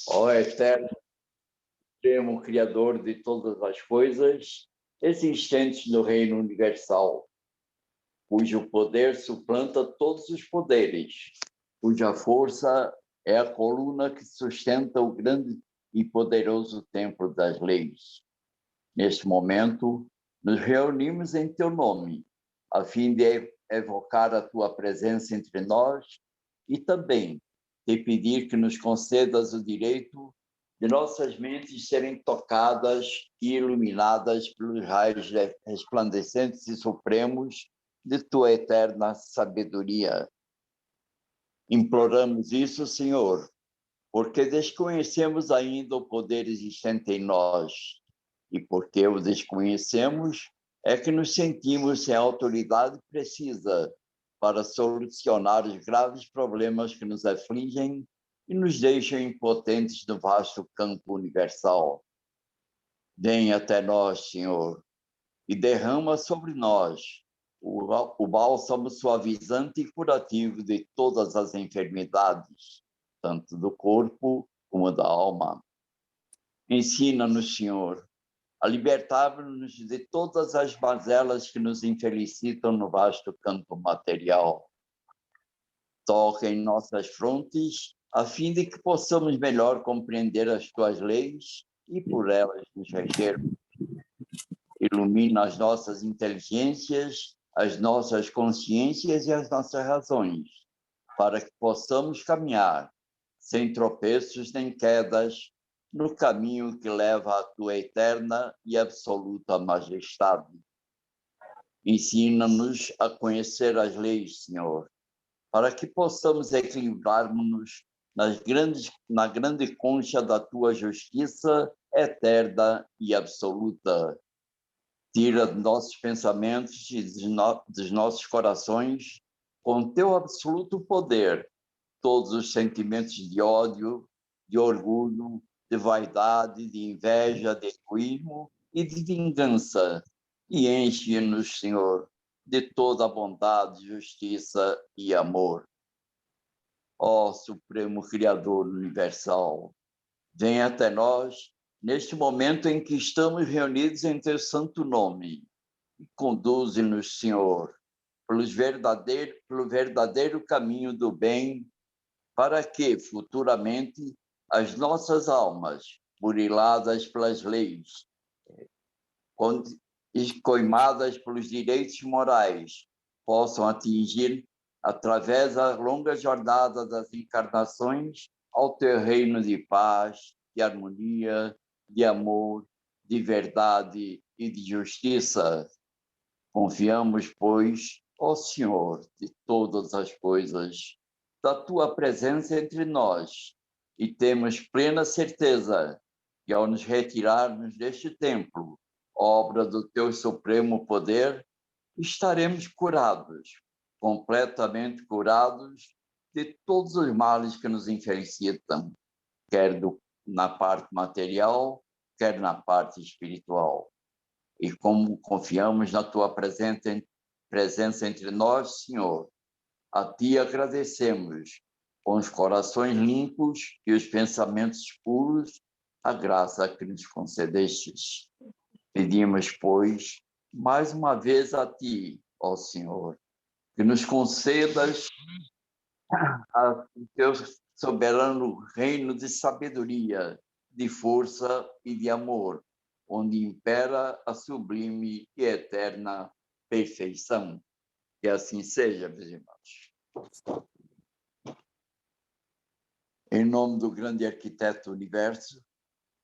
Ó eterno, supremo Criador de todas as coisas, existentes no reino universal, cujo poder suplanta todos os poderes, cuja força é a coluna que sustenta o grande e poderoso templo das leis. Neste momento, nos reunimos em teu nome, a fim de evocar a tua presença entre nós e também te pedir que nos concedas o direito de nossas mentes serem tocadas e iluminadas pelos raios resplandecentes e supremos de tua eterna sabedoria. Imploramos isso, Senhor, porque desconhecemos ainda o poder existente em nós, e porque o desconhecemos é que nos sentimos sem autoridade precisa para solucionar os graves problemas que nos afligem e nos deixam impotentes no vasto campo universal. Vem até nós, Senhor, e derrama sobre nós o bálsamo suavizante e curativo de todas as enfermidades, tanto do corpo como da alma. Ensina-nos, Senhor, a libertar-nos de todas as mazelas que nos infelicitam no vasto campo material. Toca em nossas frontes, a fim de que possamos melhor compreender as tuas leis e por elas nos regermos. Ilumina as nossas inteligências, as nossas consciências e as nossas razões, para que possamos caminhar, sem tropeços nem quedas, no caminho que leva à tua eterna e absoluta majestade. Ensina-nos a conhecer as leis, Senhor, para que possamos equilibrar-nos na grande concha da tua justiça eterna e absoluta. Tira de nossos pensamentos e dos nossos corações, com teu absoluto poder, todos os sentimentos de ódio, de orgulho, de vaidade, de inveja, de egoísmo e de vingança, e enche-nos, Senhor, de toda a bondade, justiça e amor. Ó Supremo Criador universal, vem até nós neste momento em que estamos reunidos em teu santo nome, e conduze-nos, Senhor, pelo verdadeiro caminho do bem, para que, futuramente, as nossas almas, buriladas pelas leis, escoimadas pelos direitos morais, possam atingir, através da longa jornada das encarnações, ao teu reino de paz, de harmonia, de amor, de verdade e de justiça. Confiamos, pois, ó Senhor de todas as coisas, da tua presença entre nós, e temos plena certeza que, ao nos retirarmos deste templo, obra do teu supremo poder, estaremos curados, completamente curados de todos os males que nos infelicitam, quer na parte material, quer na parte espiritual. E como confiamos na tua presença entre nós, Senhor, a ti agradecemos, com os corações limpos e os pensamentos puros, a graça que nos concedestes. Pedimos, pois, mais uma vez a ti, ó Senhor, que nos concedas o teu soberano reino de sabedoria, de força e de amor, onde impera a sublime e eterna perfeição. Que assim seja, meus irmãos. Em nome do grande arquiteto do universo,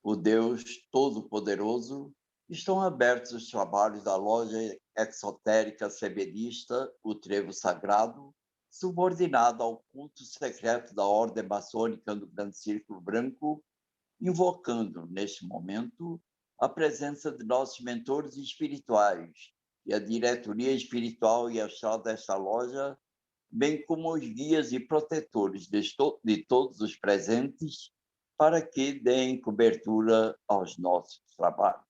o Deus Todo-Poderoso, estão abertos os trabalhos da loja exotérica sebedista, o Trevo Sagrado, subordinado ao culto secreto da Ordem Maçônica do Grande Círculo Branco, invocando, neste momento, a presença de nossos mentores espirituais e a diretoria espiritual e astral desta loja, bem como os guias e protetores de todos os presentes, para que deem cobertura aos nossos trabalhos.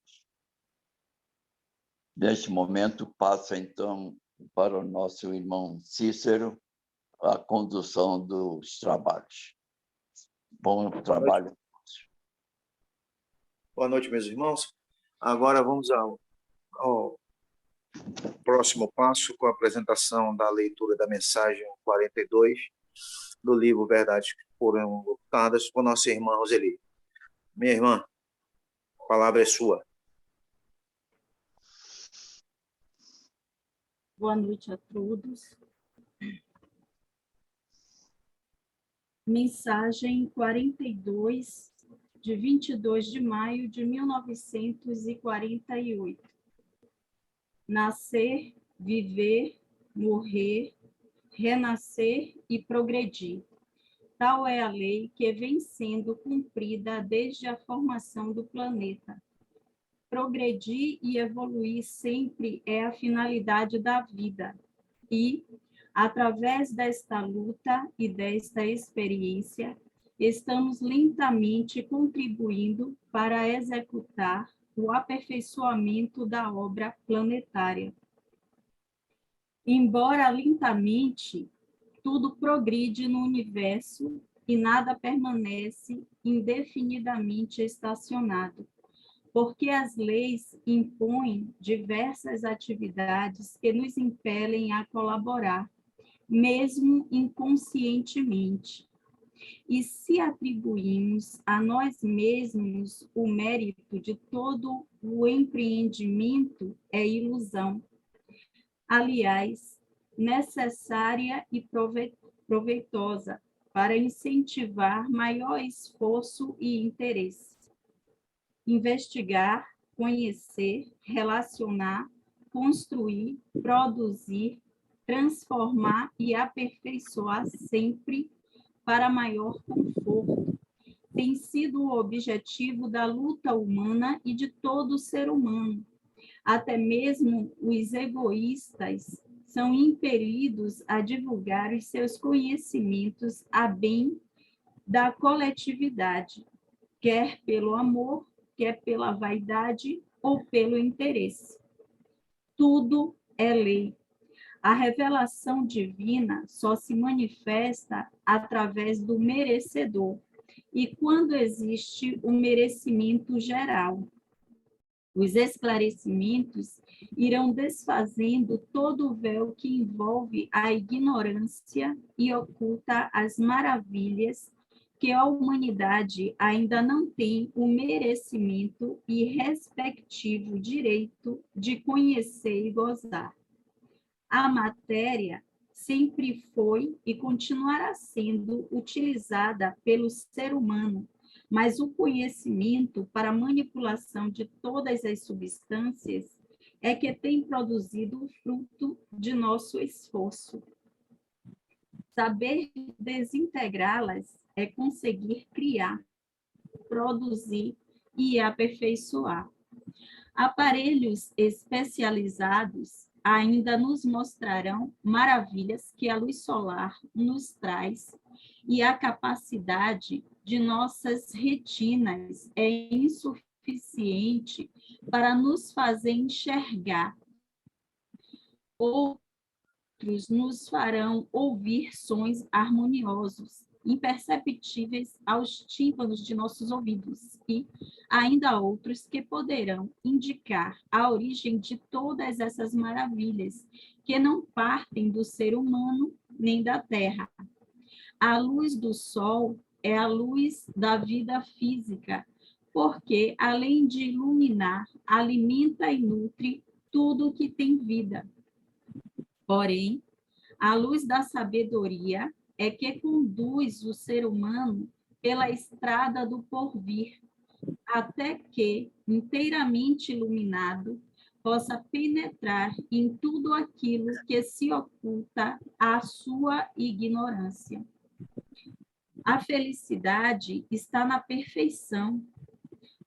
Neste momento, passo então para o nosso irmão Cícero a condução dos trabalhos. Bom trabalho. Boa noite, meus irmãos. Agora vamos ao próximo passo, com a apresentação da leitura da mensagem 42 do livro Verdades que Foram Lutadas, por nossa irmã Roseli. Minha irmã, a palavra é sua. Boa noite a todos. Mensagem 42, de 22 de maio de 1948. Nascer, viver, morrer, renascer e progredir. Tal é a lei que vem sendo cumprida desde a formação do planeta. Progredir e evoluir sempre é a finalidade da vida. E, através desta luta e desta experiência, estamos lentamente contribuindo para executar o aperfeiçoamento da obra planetária. Embora lentamente, tudo progride no universo e nada permanece indefinidamente estacionado, porque as leis impõem diversas atividades que nos impelem a colaborar, mesmo inconscientemente. E se atribuímos a nós mesmos o mérito de todo o empreendimento, é ilusão. Aliás, necessária e proveitosa para incentivar maior esforço e interesse. Investigar, conhecer, relacionar, construir, produzir, transformar e aperfeiçoar sempre para maior conforto. Tem sido o objetivo da luta humana e de todo ser humano. Até mesmo os egoístas são impelidos a divulgar os seus conhecimentos a bem da coletividade, quer pelo amor, quer pela vaidade ou pelo interesse. Tudo é lei. A revelação divina só se manifesta através do merecedor, e quando existe o merecimento geral. Os esclarecimentos irão desfazendo todo o véu que envolve a ignorância e oculta as maravilhas que a humanidade ainda não tem o merecimento e respectivo direito de conhecer e gozar. A matéria sempre foi e continuará sendo utilizada pelo ser humano, mas o conhecimento para manipulação de todas as substâncias é que tem produzido o fruto de nosso esforço. Saber desintegrá-las é conseguir criar, produzir e aperfeiçoar. Aparelhos especializados ainda nos mostrarão maravilhas que a luz solar nos traz, e a capacidade de nossas retinas é insuficiente para nos fazer enxergar. Outros nos farão ouvir sons harmoniosos, imperceptíveis aos tímpanos de nossos ouvidos, e ainda outros que poderão indicar a origem de todas essas maravilhas, que não partem do ser humano nem da terra. A luz do sol é a luz da vida física, porque, além de iluminar, alimenta e nutre tudo que tem vida. Porém, a luz da sabedoria é que conduz o ser humano pela estrada do porvir, até que, inteiramente iluminado, possa penetrar em tudo aquilo que se oculta à sua ignorância. A felicidade está na perfeição.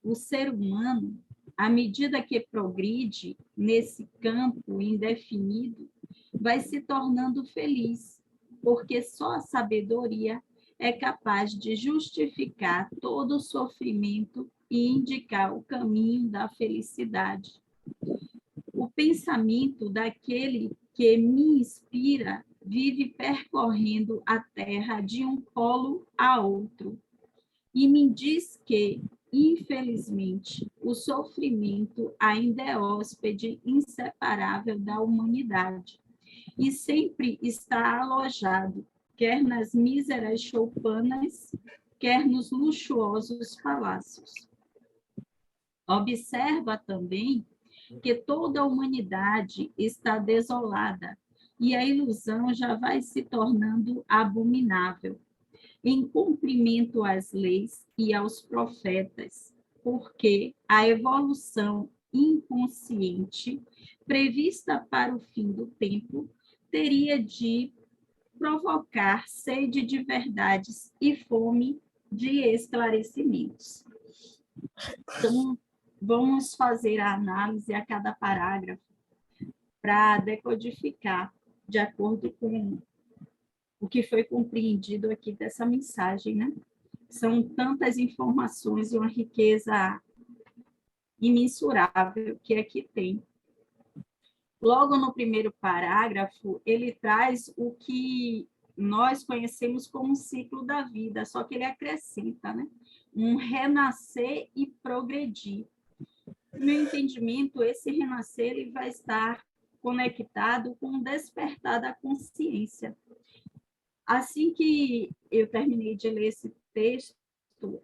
O ser humano, à medida que progride nesse campo indefinido, vai se tornando feliz, porque só a sabedoria é capaz de justificar todo o sofrimento e indicar o caminho da felicidade. O pensamento daquele que me inspira vive percorrendo a terra de um polo a outro, e me diz que, Infelizmente, o sofrimento ainda é hóspede inseparável da humanidade e sempre está alojado, quer nas míseras choupanas, quer nos luxuosos palácios. Observa também que toda a humanidade está desolada e a ilusão já vai se tornando abominável, em cumprimento às leis e aos profetas, porque a evolução inconsciente prevista para o fim do tempo teria de provocar sede de verdades e fome de esclarecimentos. Então, vamos fazer a análise a cada parágrafo para decodificar de acordo com o que foi compreendido aqui dessa mensagem, né? São tantas informações e uma riqueza imensurável que aqui tem. Logo no primeiro parágrafo, ele traz o que nós conhecemos como ciclo da vida, só que ele acrescenta, né? Um renascer e progredir. No meu entendimento, esse renascer ele vai estar conectado com o despertar da consciência. Assim que eu terminei de ler esse texto,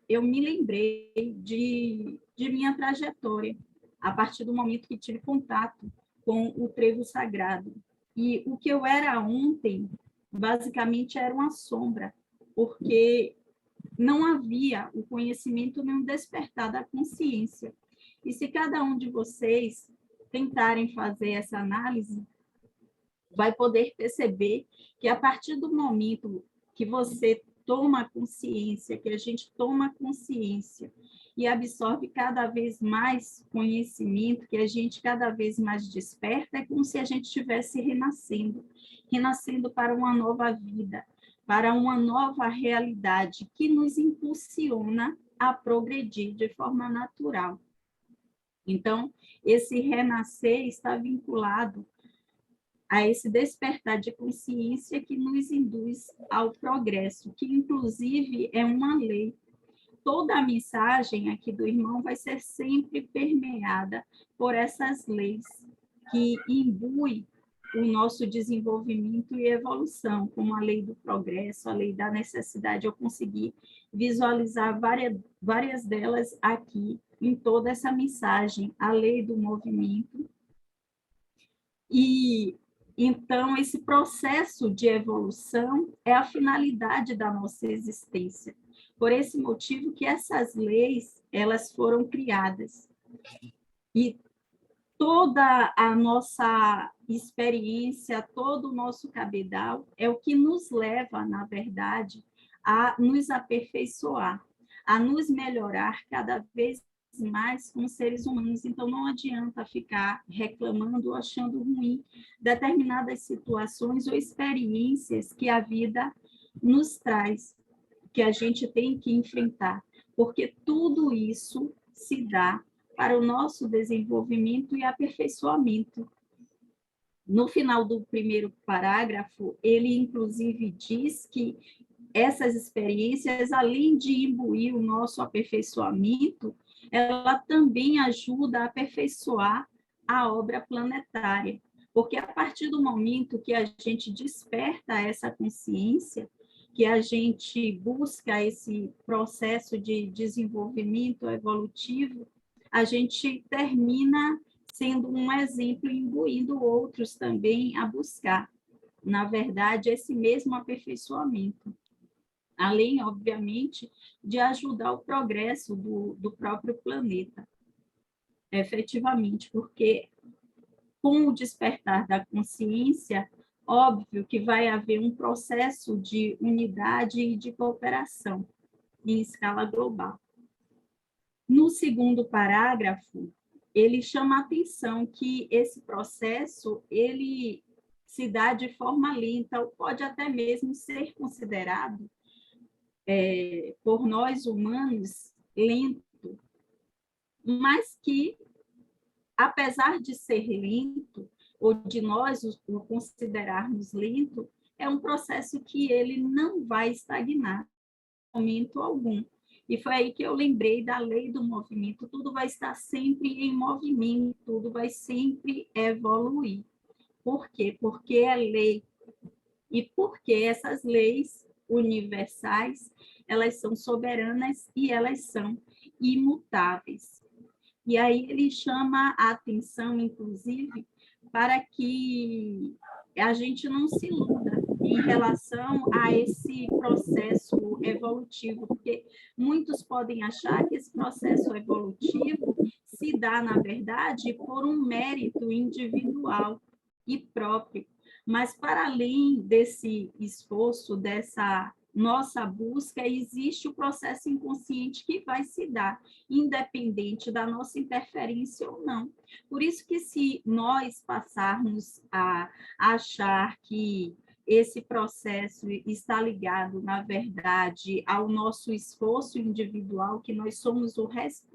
eu me lembrei de minha trajetória, a partir do momento que tive contato com o trevo sagrado. E o que eu era ontem, basicamente, era uma sombra, porque não havia o conhecimento nem o despertar da consciência. E se cada um de vocês tentarem fazer essa análise, vai poder perceber que a partir do momento que você toma consciência, que a gente toma consciência e absorve cada vez mais conhecimento, que a gente cada vez mais desperta, é como se a gente estivesse renascendo para uma nova vida, para uma nova realidade que nos impulsiona a progredir de forma natural. Então, esse renascer está vinculado a esse despertar de consciência que nos induz ao progresso, que inclusive é uma lei. Toda a mensagem aqui do irmão vai ser sempre permeada por essas leis que imbuem o nosso desenvolvimento e evolução, como a lei do progresso, a lei da necessidade. Eu consegui visualizar várias delas aqui em toda essa mensagem, a lei do movimento. E então, esse processo de evolução é a finalidade da nossa existência. Por esse motivo que essas leis, elas foram criadas. E toda a nossa experiência, todo o nosso cabedal é o que nos leva, na verdade, a nos aperfeiçoar, a nos melhorar cada vez mais como seres humanos. Então, não adianta ficar reclamando ou achando ruim determinadas situações ou experiências que a vida nos traz, que a gente tem que enfrentar, porque tudo isso se dá para o nosso desenvolvimento e aperfeiçoamento. No final do primeiro parágrafo, ele inclusive diz que essas experiências, além de imbuir o nosso aperfeiçoamento, ela também ajuda a aperfeiçoar a obra planetária, porque a partir do momento que a gente desperta essa consciência, que a gente busca esse processo de desenvolvimento evolutivo, a gente termina sendo um exemplo e imbuindo outros também a buscar, na verdade, esse mesmo aperfeiçoamento. Além, obviamente, de ajudar o progresso do próprio planeta, efetivamente, porque com o despertar da consciência, óbvio que vai haver um processo de unidade e de cooperação em escala global. No segundo parágrafo, ele chama a atenção que esse processo, ele se dá de forma lenta, ou pode até mesmo ser considerado por nós humanos, lento, mas que, apesar de ser lento, ou de nós o considerarmos lento, é um processo que ele não vai estagnar em momento algum. E foi aí que eu lembrei da lei do movimento. Tudo vai estar sempre em movimento, tudo vai sempre evoluir. Por quê? Porque é lei. E porque essas leis universais, elas são soberanas e elas são imutáveis. E aí ele chama a atenção, inclusive, para que a gente não se iluda em relação a esse processo evolutivo, porque muitos podem achar que esse processo evolutivo se dá, na verdade, por um mérito individual e próprio. Mas, para além desse esforço, dessa nossa busca, existe o processo inconsciente que vai se dar, independente da nossa interferência ou não. Por isso que, se nós passarmos a achar que esse processo está ligado, na verdade, ao nosso esforço individual, que nós somos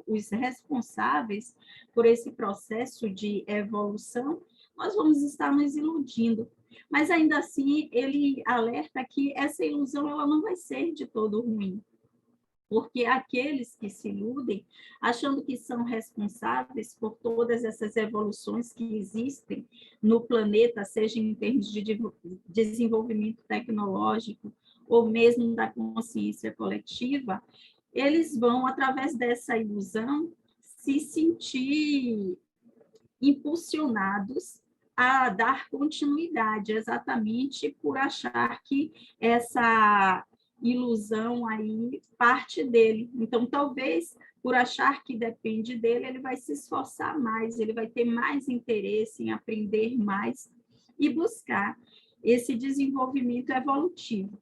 os responsáveis por esse processo de evolução, nós vamos estar nos iludindo. Mas, ainda assim, ele alerta que essa ilusão ela não vai ser de todo ruim, porque aqueles que se iludem, achando que são responsáveis por todas essas evoluções que existem no planeta, seja em termos de desenvolvimento tecnológico ou mesmo da consciência coletiva, eles vão, através dessa ilusão, se sentir impulsionados a dar continuidade, exatamente por achar que essa ilusão aí parte dele. Então, talvez, por achar que depende dele, ele vai se esforçar mais, ele vai ter mais interesse em aprender mais e buscar esse desenvolvimento evolutivo.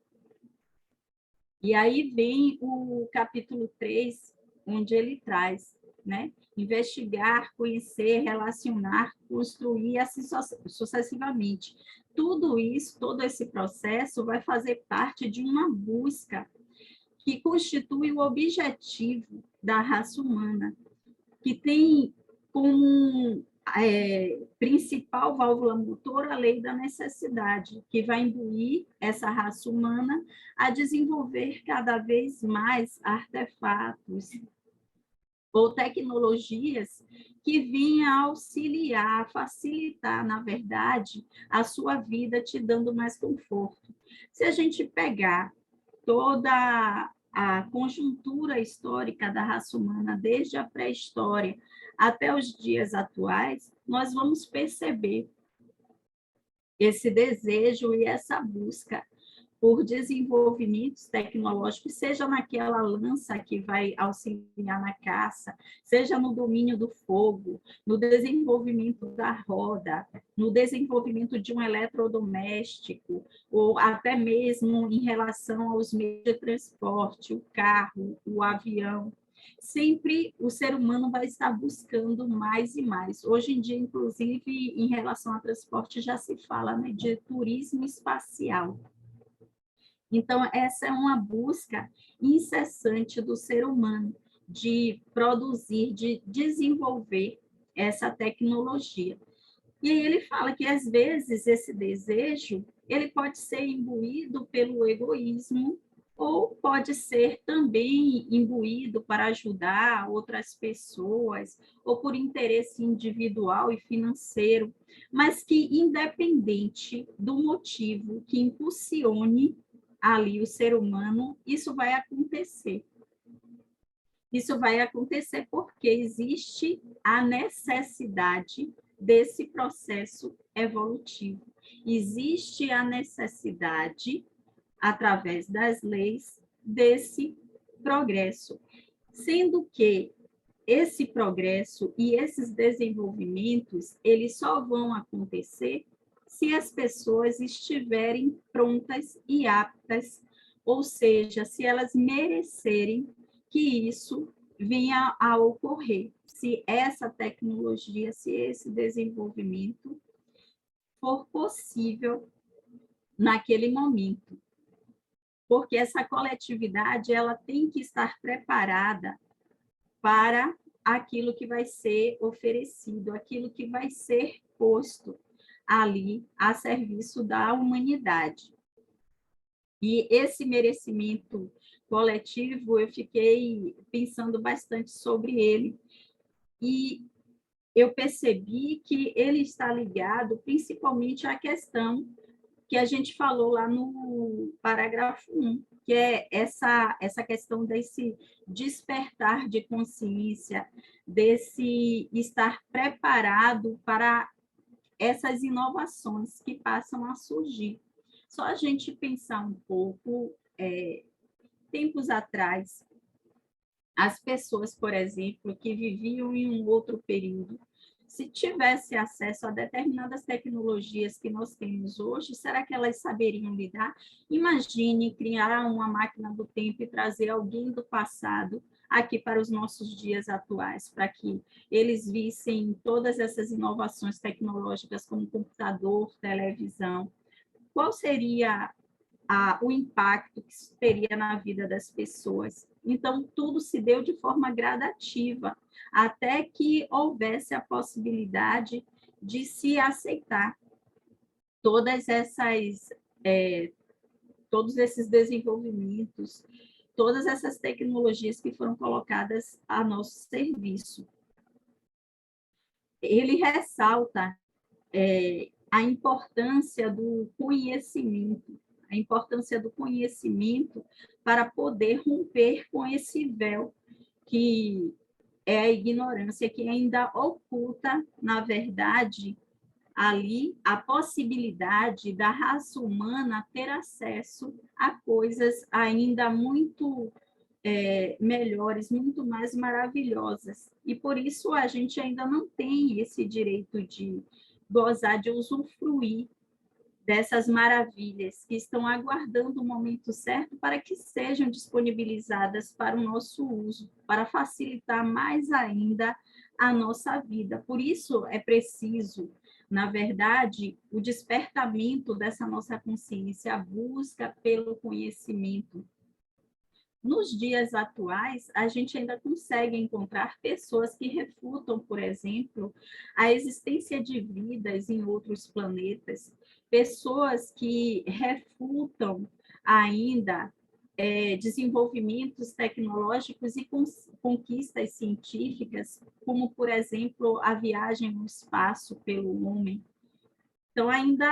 E aí vem o capítulo 3, onde ele traz, né? Investigar, conhecer, relacionar, construir assim sucessivamente. Tudo isso, todo esse processo vai fazer parte de uma busca que constitui o objetivo da raça humana, que tem como principal válvula motor a lei da necessidade, que vai imbuir essa raça humana a desenvolver cada vez mais artefatos ou tecnologias que vinham auxiliar, facilitar, na verdade, a sua vida, te dando mais conforto. Se a gente pegar toda a conjuntura histórica da raça humana, desde a pré-história até os dias atuais, nós vamos perceber esse desejo e essa busca por desenvolvimentos tecnológicos, seja naquela lança que vai auxiliar na caça, seja no domínio do fogo, no desenvolvimento da roda, no desenvolvimento de um eletrodoméstico, ou até mesmo em relação aos meios de transporte, o carro, o avião. Sempre o ser humano vai estar buscando mais e mais. Hoje em dia, inclusive, em relação ao transporte, já se fala, né, de turismo espacial. Então, essa é uma busca incessante do ser humano de produzir, de desenvolver essa tecnologia. E aí ele fala que, às vezes, esse desejo ele pode ser imbuído pelo egoísmo ou pode ser também imbuído para ajudar outras pessoas ou por interesse individual e financeiro, mas que, independente do motivo que impulsione ali o ser humano, isso vai acontecer. Isso vai acontecer porque existe a necessidade desse processo evolutivo. Existe a necessidade, através das leis, desse progresso. Sendo que esse progresso e esses desenvolvimentos, eles só vão acontecer se as pessoas estiverem prontas e aptas, ou seja, se elas merecerem que isso venha a ocorrer, se essa tecnologia, se esse desenvolvimento for possível naquele momento. Porque essa coletividade ela tem que estar preparada para aquilo que vai ser oferecido, aquilo que vai ser posto ali a serviço da humanidade. E esse merecimento coletivo, eu fiquei pensando bastante sobre ele. E eu percebi que ele está ligado principalmente à questão que a gente falou lá no parágrafo 1, que é essa questão desse despertar de consciência, desse estar preparado para essas inovações que passam a surgir. Só a gente pensar um pouco, tempos atrás, as pessoas, por exemplo, que viviam em um outro período, se tivesse acesso a determinadas tecnologias que nós temos hoje, será que elas saberiam lidar? Imagine criar uma máquina do tempo e trazer alguém do passado aqui para os nossos dias atuais, para que eles vissem todas essas inovações tecnológicas como computador, televisão. Qual seria o impacto que isso teria na vida das pessoas? Então, tudo se deu de forma gradativa, até que houvesse a possibilidade de se aceitar todas todos esses desenvolvimentos, todas essas tecnologias que foram colocadas a nosso serviço. Ele ressalta a importância do conhecimento, a importância do conhecimento para poder romper com esse véu que é a ignorância, que ainda oculta, na verdade, ali a possibilidade da raça humana ter acesso a coisas ainda muito melhores, muito mais maravilhosas. E por isso a gente ainda não tem esse direito de gozar, de usufruir dessas maravilhas que estão aguardando o momento certo para que sejam disponibilizadas para o nosso uso, para facilitar mais ainda a nossa vida. Por isso é preciso, na verdade, o despertamento dessa nossa consciência, a busca pelo conhecimento. Nos dias atuais, a gente ainda consegue encontrar pessoas que refutam, por exemplo, a existência de vidas em outros planetas, pessoas que refutam ainda desenvolvimentos tecnológicos e conquistas científicas, como, por exemplo, a viagem no espaço pelo homem. Então, ainda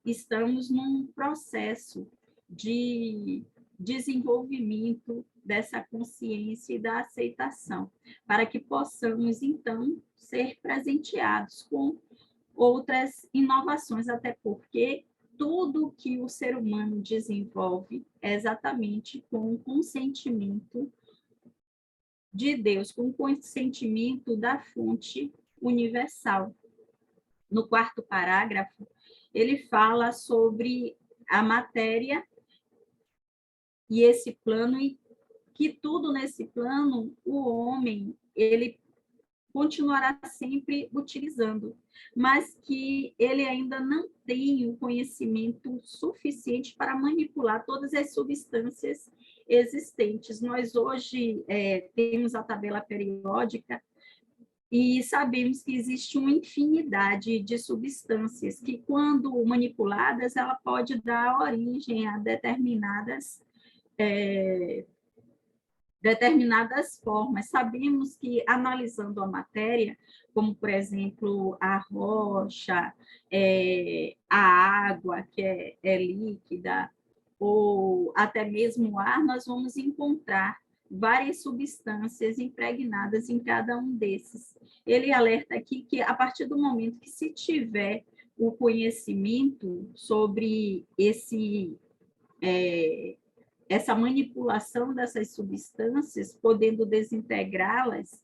estamos num processo de desenvolvimento dessa consciência e da aceitação, para que possamos, então, ser presenteados com outras inovações, até porque tudo que o ser humano desenvolve é exatamente com o consentimento de Deus, com o consentimento da fonte universal. No quarto parágrafo, ele fala sobre a matéria e esse plano, e que tudo nesse plano, o homem, ele continuará sempre utilizando, mas que ele ainda não tem o conhecimento suficiente para manipular todas as substâncias existentes. Nós hoje temos a tabela periódica e sabemos que existe uma infinidade de substâncias que, quando manipuladas, ela pode dar origem a determinadas formas. Sabemos que, analisando a matéria, como, por exemplo, a rocha, a água, que é líquida, ou até mesmo o ar, nós vamos encontrar várias substâncias impregnadas em cada um desses. Ele alerta aqui que, a partir do momento que se tiver o conhecimento sobre essa manipulação dessas substâncias, podendo desintegrá-las,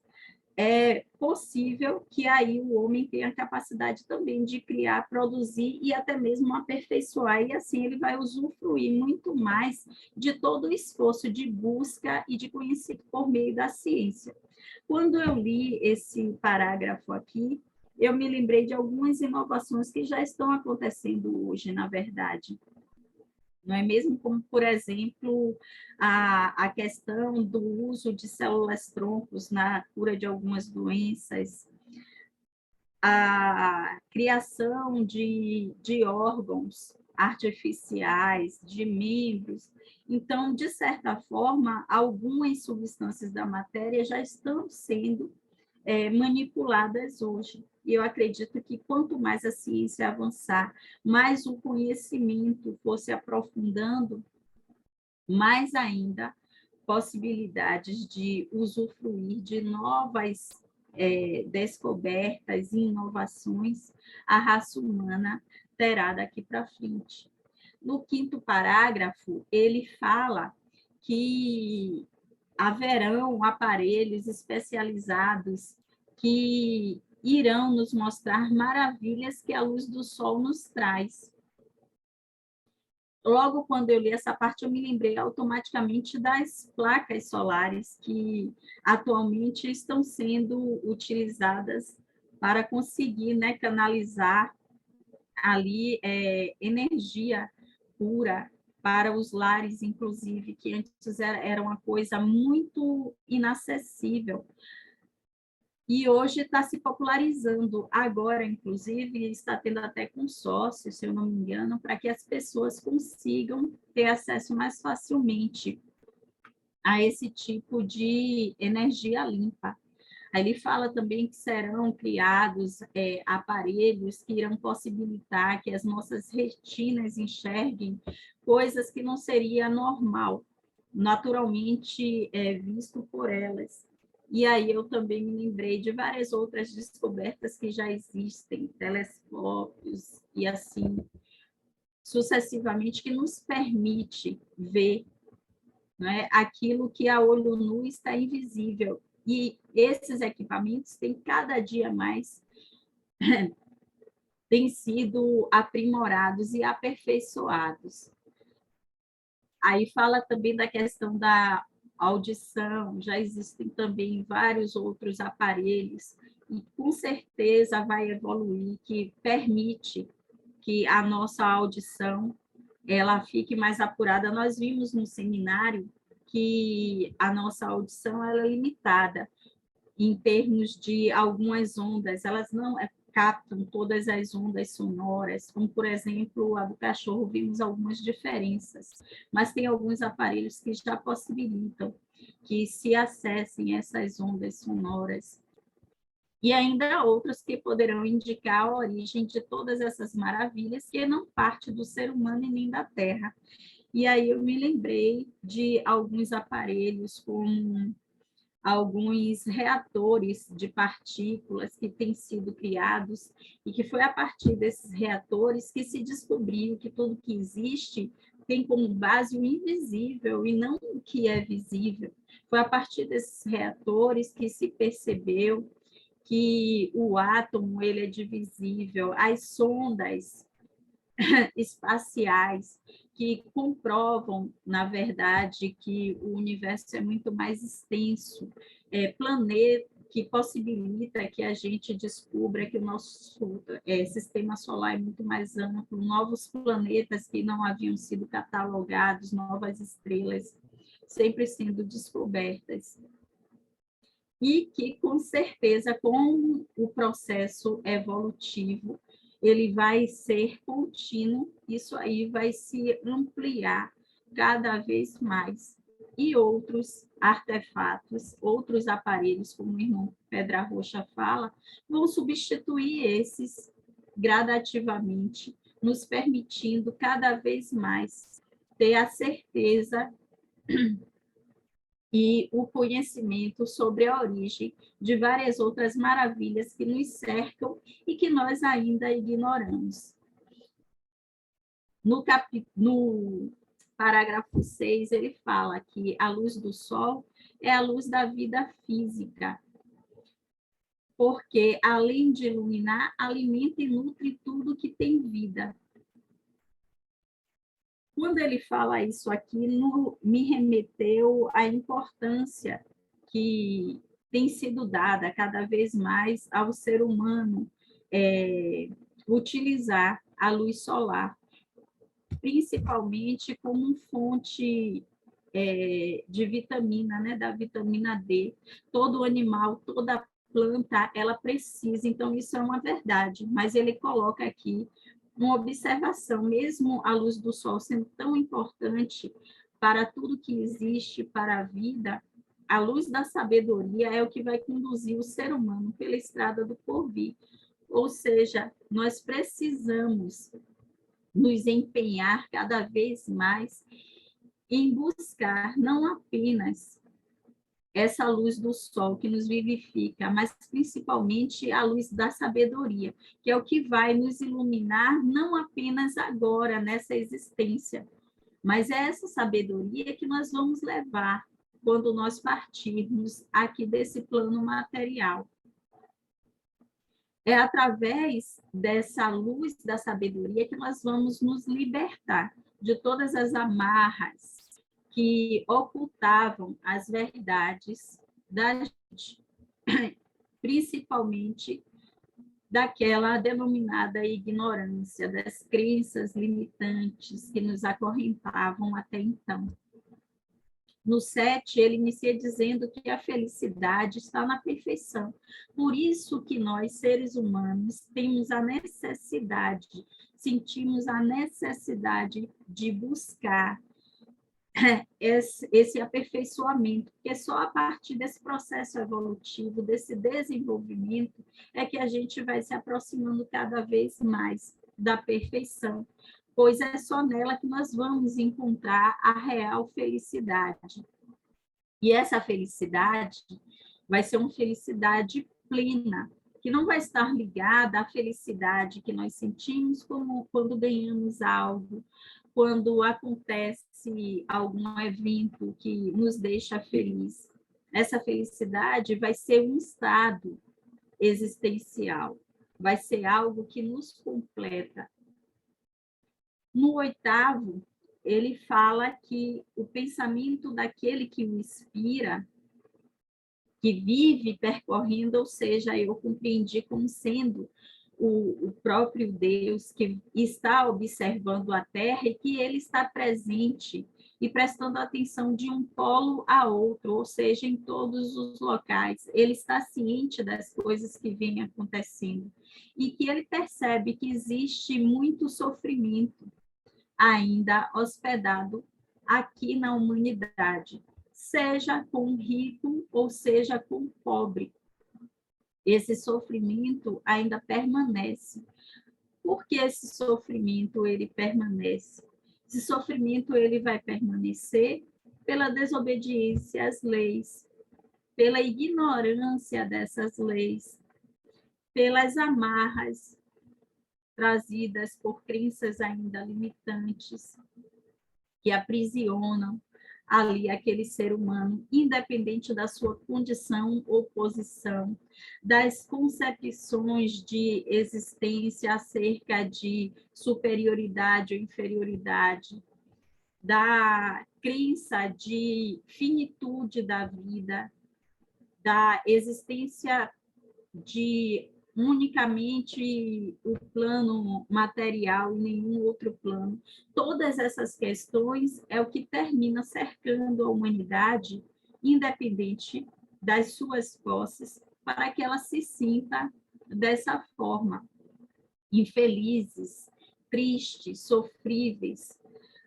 é possível que aí o homem tenha a capacidade também de criar, produzir e até mesmo aperfeiçoar, e assim ele vai usufruir muito mais de todo o esforço de busca e de conhecimento por meio da ciência. Quando eu li esse parágrafo aqui, eu me lembrei de algumas inovações que já estão acontecendo hoje, na verdade. Não é mesmo? Como, por exemplo, a questão do uso de células-troncos na cura de algumas doenças, a criação de órgãos artificiais, de membros. Então, de certa forma, algumas substâncias da matéria já estão sendo manipuladas hoje. E eu acredito que quanto mais a ciência avançar, mais o conhecimento for se aprofundando, mais ainda possibilidades de usufruir de novas descobertas e inovações a raça humana terá daqui para frente. No 5º parágrafo, ele fala que haverão aparelhos especializados que irão nos mostrar maravilhas que a luz do sol nos traz. Logo, quando eu li essa parte, eu me lembrei automaticamente das placas solares que atualmente estão sendo utilizadas para conseguir, né, canalizar ali energia pura para os lares, inclusive, que antes era uma coisa muito inacessível. E hoje está se popularizando. Agora, inclusive, está tendo até consórcio, se eu não me engano, para que as pessoas consigam ter acesso mais facilmente a esse tipo de energia limpa. Aí ele fala também que serão criados aparelhos que irão possibilitar que as nossas retinas enxerguem coisas que não seria normal, naturalmente visto por elas. E aí eu também me lembrei de várias outras descobertas que já existem, telescópios e assim sucessivamente, que nos permite ver, né, aquilo que a olho nu está invisível. E esses equipamentos têm cada dia mais têm sido aprimorados e aperfeiçoados. Aí fala também da questão da audição, já existem também vários outros aparelhos, e com certeza vai evoluir, que permite que a nossa audição ela fique mais apurada. Nós vimos no seminário que a nossa audição ela é limitada em termos de algumas ondas, elas não captam todas as ondas sonoras, como, por exemplo, a do cachorro, vimos algumas diferenças, mas tem alguns aparelhos que já possibilitam que se acessem essas ondas sonoras. E ainda outros que poderão indicar a origem de todas essas maravilhas, que não parte do ser humano e nem da Terra. E aí eu me lembrei de alguns aparelhos, como alguns reatores de partículas que têm sido criados, e que foi a partir desses reatores que se descobriu que tudo que existe tem como base o invisível e não o que é visível. Foi a partir desses reatores que se percebeu que o átomo ele é divisível, as sondas espaciais que comprovam, na verdade, que o universo é muito mais extenso, planeta que possibilita que a gente descubra que o nosso sistema solar é muito mais amplo, novos planetas que não haviam sido catalogados, novas estrelas sempre sendo descobertas. E que, com certeza, com o processo evolutivo, ele vai ser contínuo, isso aí vai se ampliar cada vez mais. E outros artefatos, outros aparelhos, como o irmão Pedra Roxa fala, vão substituir esses gradativamente, nos permitindo cada vez mais ter a certeza e o conhecimento sobre a origem de várias outras maravilhas que nos cercam e que nós ainda ignoramos. No parágrafo 6, ele fala que a luz do sol é a luz da vida física, porque, além de iluminar, alimenta e nutre tudo que tem vida. Quando ele fala isso aqui, me remeteu à importância que tem sido dada cada vez mais ao ser humano utilizar a luz solar, principalmente como fonte de vitamina, né, da vitamina D. Todo animal, toda planta, ela precisa, então isso é uma verdade, mas ele coloca aqui uma observação, mesmo a luz do sol sendo tão importante para tudo que existe, para a vida, a luz da sabedoria é o que vai conduzir o ser humano pela estrada do porvir. Ou seja, nós precisamos nos empenhar cada vez mais em buscar não apenas essa luz do sol que nos vivifica, mas principalmente a luz da sabedoria, que é o que vai nos iluminar não apenas agora, nessa existência, mas é essa sabedoria que nós vamos levar quando nós partirmos aqui desse plano material. É através dessa luz da sabedoria que nós vamos nos libertar de todas as amarras que ocultavam as verdades da gente, principalmente daquela denominada ignorância, das crenças limitantes que nos acorrentavam até então. No 7, ele inicia dizendo que a felicidade está na perfeição. Por isso que nós, seres humanos, temos a necessidade, sentimos a necessidade de buscar esse aperfeiçoamento, porque só a partir desse processo evolutivo, desse desenvolvimento, é que a gente vai se aproximando cada vez mais da perfeição, pois é só nela que nós vamos encontrar a real felicidade. E essa felicidade vai ser uma felicidade plena, que não vai estar ligada à felicidade que nós sentimos como quando ganhamos algo, quando acontece algum evento que nos deixa feliz. Essa felicidade vai ser um estado existencial, vai ser algo que nos completa. No 8º, ele fala que o pensamento daquele que o inspira, que vive percorrendo, ou seja, eu compreendi como sendo o próprio Deus que está observando a Terra e que ele está presente e prestando atenção de um polo a outro, ou seja, em todos os locais. Ele está ciente das coisas que vêm acontecendo e que ele percebe que existe muito sofrimento ainda hospedado aqui na humanidade, seja com rico ou seja com pobre. Esse sofrimento ainda permanece. Por que esse sofrimento ele permanece? Esse sofrimento ele vai permanecer pela desobediência às leis, pela ignorância dessas leis, pelas amarras trazidas por crenças ainda limitantes, que aprisionam ali aquele ser humano, independente da sua condição ou posição, das concepções de existência acerca de superioridade ou inferioridade, da crença de finitude da vida, da existência de unicamente o plano material e nenhum outro plano. Todas essas questões é o que termina cercando a humanidade, independente das suas posses, para que ela se sinta dessa forma, infelizes, tristes, sofríveis,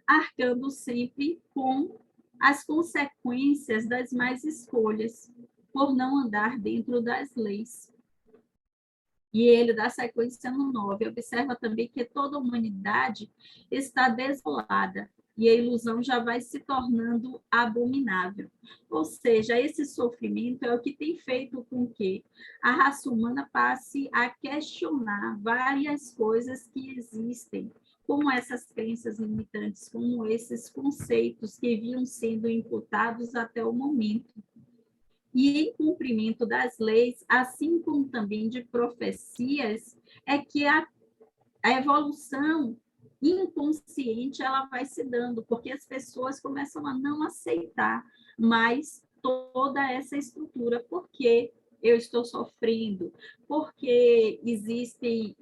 arcando sempre com as consequências das más escolhas, por não andar dentro das leis. E ele dá sequência no 9. Observa também que toda a humanidade está desolada e a ilusão já vai se tornando abominável. Ou seja, esse sofrimento é o que tem feito com que a raça humana passe a questionar várias coisas que existem, como essas crenças limitantes, como esses conceitos que vinham sendo imputados até o momento. E em cumprimento das leis, assim como também de profecias, é que a evolução inconsciente ela vai se dando, porque as pessoas começam a não aceitar mais toda essa estrutura, porque eu estou sofrendo, porque existe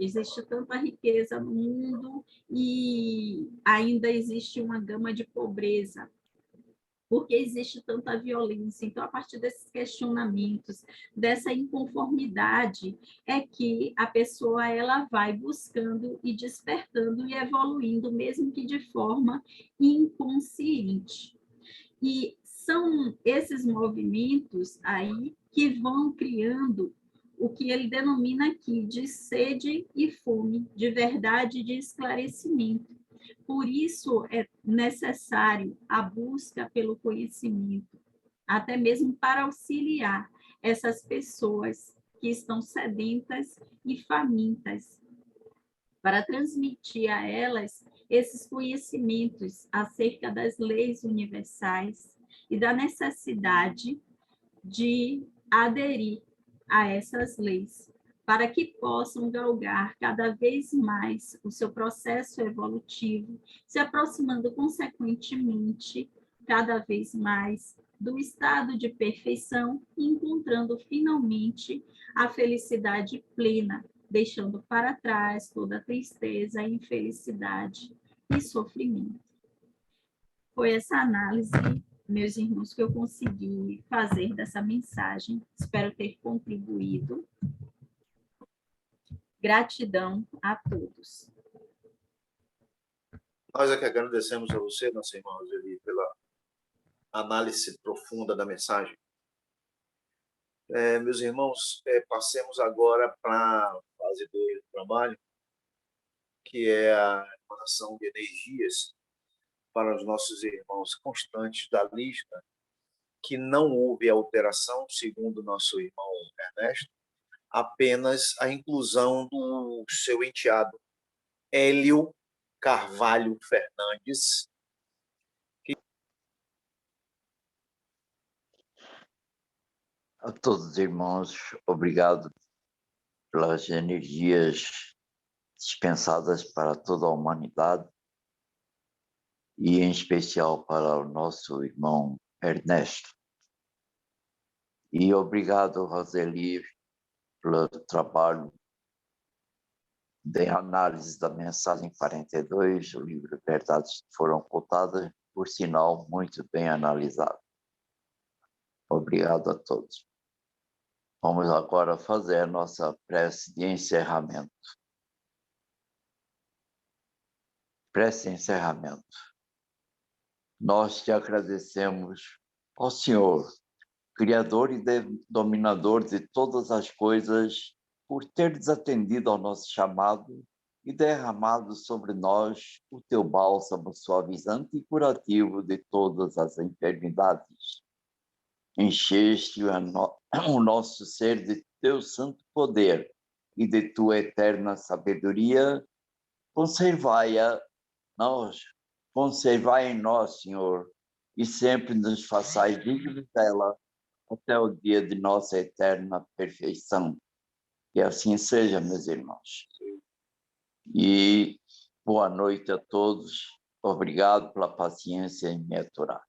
tanta riqueza no mundo e ainda existe uma gama de pobreza. Por que existe tanta violência? Então, a partir desses questionamentos, dessa inconformidade, é que a pessoa ela vai buscando e despertando e evoluindo, mesmo que de forma inconsciente. E são esses movimentos aí que vão criando o que ele denomina aqui de sede e fome, de verdade e de esclarecimento. Por isso é necessário a busca pelo conhecimento, até mesmo para auxiliar essas pessoas que estão sedentas e famintas, para transmitir a elas esses conhecimentos acerca das leis universais e da necessidade de aderir a essas leis, para que possam galgar cada vez mais o seu processo evolutivo, se aproximando consequentemente cada vez mais do estado de perfeição e encontrando finalmente a felicidade plena, deixando para trás toda a tristeza, infelicidade e sofrimento. Foi essa análise, meus irmãos, que eu consegui fazer dessa mensagem. Espero ter contribuído. Gratidão a todos. Nós é que agradecemos a você, nossa irmã Roseli, pela análise profunda da mensagem. Meus irmãos, passemos agora para a fase 2 do trabalho, que é a emanação de energias para os nossos irmãos constantes da lista, que não houve alteração, segundo nosso irmão Ernesto, apenas a inclusão do seu enteado, Hélio Carvalho Fernandes. A todos os irmãos, obrigado pelas energias dispensadas para toda a humanidade e, em especial, para o nosso irmão Ernesto. E obrigado, Roseli, pelo trabalho de análise da mensagem 42, o livro Verdades que Foram Ocultadas, por sinal, muito bem analisado. Obrigado a todos. Vamos agora fazer a nossa prece de encerramento. Prece de encerramento. Nós te agradecemos, ó Senhor, Criador e dominador de todas as coisas, por ter desatendido ao nosso chamado e derramado sobre nós o teu bálsamo suavizante e curativo de todas as enfermidades. Encheste o nosso ser de teu santo poder e de tua eterna sabedoria. Conservai em nós, Senhor, e sempre nos façais dignos dela até o dia de nossa eterna perfeição. Que assim seja, meus irmãos. E boa noite a todos. Obrigado pela paciência em me aturar.